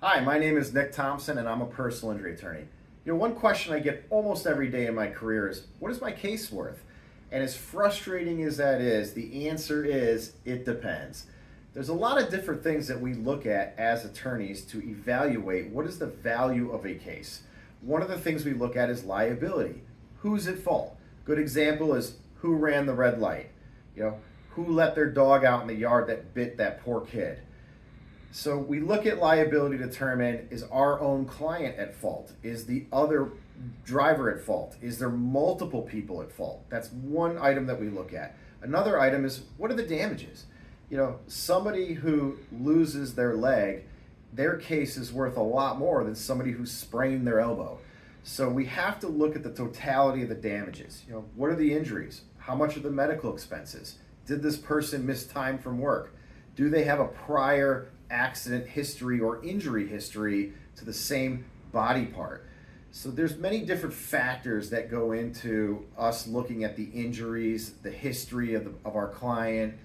Hi, my name is Nick Thompson and I'm a personal injury attorney. One question I get almost every day in my career is, what is my case worth? And as frustrating as that is, the answer is, it depends. There's a lot of different things that we look at as attorneys to evaluate what is the value of a case. One of the things we look at is liability. Who's at fault? Good example is who ran the red light? Who let their dog out in the yard that bit that poor kid? So we look at liability to determine, is our own client at fault? Is the other driver at fault? Is there multiple people at fault? That's one item that we look at. Another item is, what are the damages? Somebody who loses their leg, their case is worth a lot more than somebody who sprained their elbow. So we have to look at the totality of the damages. What are the injuries? How much are the medical expenses? Did this person miss time from work? Do they have a prior accident history or injury history to the same body part? So there's many different factors that go into us looking at the injuries, the history of our client.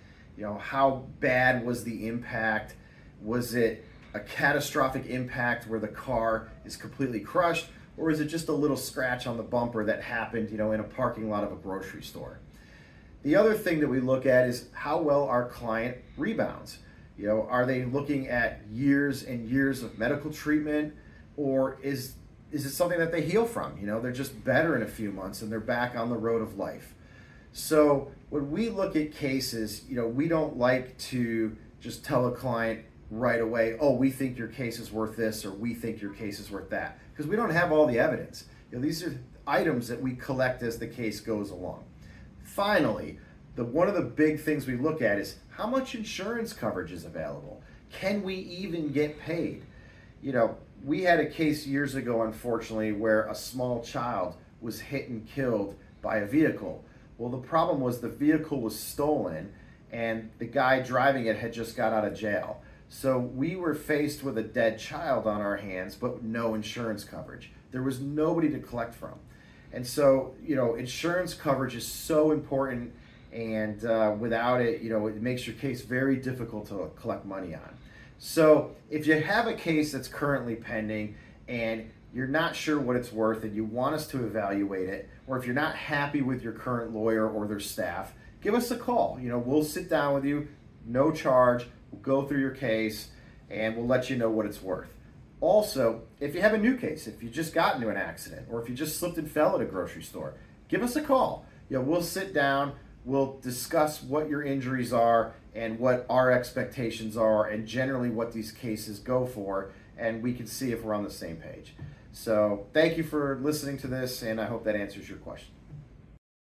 How bad was the impact? Was it a catastrophic impact where the car is completely crushed, or is it just a little scratch on the bumper that happened, in a parking lot of a grocery store? The other thing that we look at is how well our client rebounds. Are they looking at years and years of medical treatment, or is it something that they heal from? They're just better in a few months and they're back on the road of life. So when we look at cases, we don't like to just tell a client right away, oh, we think your case is worth this, or we think your case is worth that, because we don't have all the evidence. These are items that we collect as the case goes along. Finally, one of the big things we look at is how much insurance coverage is available. Can we even get paid? We had a case years ago, unfortunately, where a small child was hit and killed by a vehicle. Well, the problem was the vehicle was stolen and the guy driving it had just got out of jail. So we were faced with a dead child on our hands, but no insurance coverage. There was nobody to collect from. And so, insurance coverage is so important, and without it, it makes your case very difficult to collect money on. So if you have a case that's currently pending and you're not sure what it's worth and you want us to evaluate it, or if you're not happy with your current lawyer or their staff, give us a call. We'll sit down with you, no charge, we'll go through your case, and we'll let you know what it's worth. Also, if you have a new case, if you just got into an accident, or if you just slipped and fell at a grocery store, give us a call. We'll sit down, we'll discuss what your injuries are and what our expectations are and generally what these cases go for, and we can see if we're on the same page. So thank you for listening to this, and I hope that answers your question.